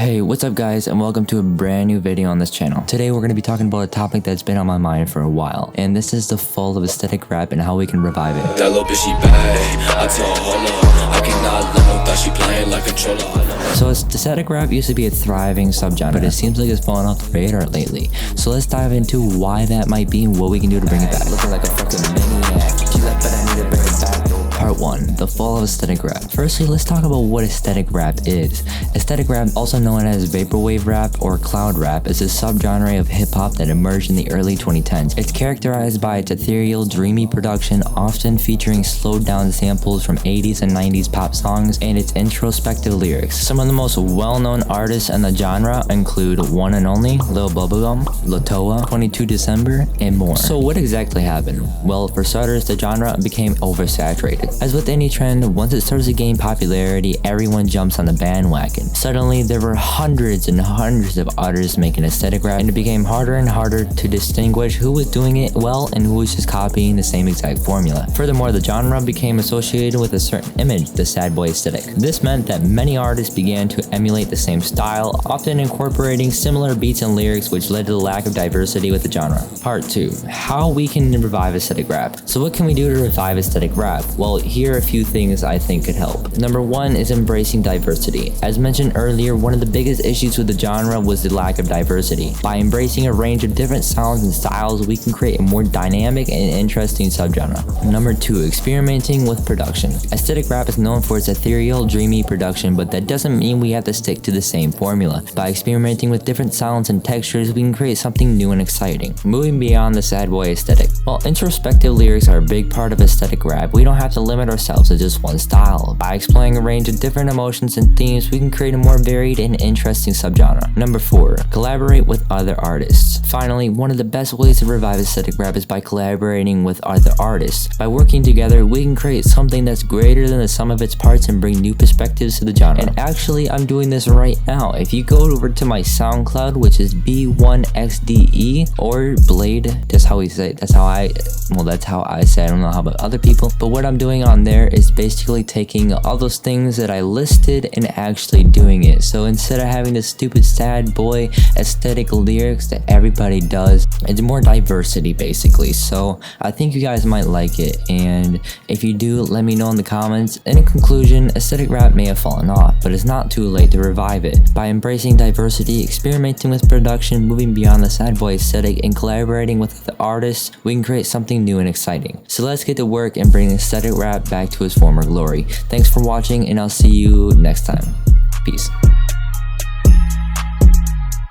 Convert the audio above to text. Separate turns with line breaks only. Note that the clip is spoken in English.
Hey, what's up guys, and welcome to a brand new video on this channel. Today we're going to be talking about a topic that's been on my mind for a while, and this is the fall of aesthetic rap and how we can revive it.
That little bitch, she bad. I told her, I cannot let her, thought she playing like a controller.
So aesthetic rap used to be a thriving subgenre, but it seems like it's fallen off the radar lately. So let's dive into why that might be and what we can do to bring it back. Looking like a fucking maniac. She's like, but I need to bring it back. Part 1. The fall of aesthetic rap. Firstly, let's talk about what aesthetic rap is. Aesthetic rap, also known as vaporwave rap or cloud rap, is a subgenre of hip-hop that emerged in the early 2010s. It's characterized by its ethereal, dreamy production, often featuring slowed-down samples from 80s and 90s pop songs, and its introspective lyrics. Some of the most well-known artists in the genre include one and only lilbubblegum, letoa, 22 December, and more. So what exactly happened? Well, for starters, the genre became oversaturated. As with any trend, once it starts to gain popularity, everyone jumps on the bandwagon. Suddenly, there were hundreds and hundreds of artists making aesthetic rap, and it became harder and harder to distinguish who was doing it well and who was just copying the same exact formula. Furthermore, the genre became associated with a certain image, the sad boy aesthetic. This meant that many artists began to emulate the same style, often incorporating similar beats and lyrics, which led to the lack of diversity with the genre. Part 2. How we can revive aesthetic rap. So what can we do to revive aesthetic rap? Well, here are a few things I think could help. Number 1 is embracing diversity. As mentioned earlier, one of the biggest issues with the genre was the lack of diversity. By embracing a range of different sounds and styles, we can create a more dynamic and interesting subgenre. Number 2, experimenting with production. Aesthetic rap is known for its ethereal, dreamy production, but that doesn't mean we have to stick to the same formula. By experimenting with different sounds and textures, we can create something new and exciting, moving beyond the sad boy aesthetic. While introspective lyrics are a big part of aesthetic rap, we don't have to limit ourselves to just one style. By exploring a range of different emotions and themes, we can create a more varied and interesting subgenre. Number 4, collaborate with other artists. Finally, one of the best ways to revive aesthetic rap is by collaborating with other artists. By working together, we can create something that's greater than the sum of its parts and bring new perspectives to the genre. And actually, I'm doing this right now. If you go over to my SoundCloud, which is B1XDE or Blade, that's how we say it. That's how I say it. I don't know how about other people, but what I'm doing on there is basically taking all those things that I listed and actually doing it. So instead of having the stupid sad boy aesthetic lyrics that everybody does, it's more diversity basically. So I think you guys might like it, and if you do, let me know in the comments. In conclusion, aesthetic rap may have fallen off, but it's not too late to revive it. By embracing diversity, experimenting with production, moving beyond the sad boy aesthetic, and collaborating with the artists, we can create something new and exciting. So let's get to work and bring aesthetic rap back to its former glory. Thanks for watching, and I'll see you next time. Peace.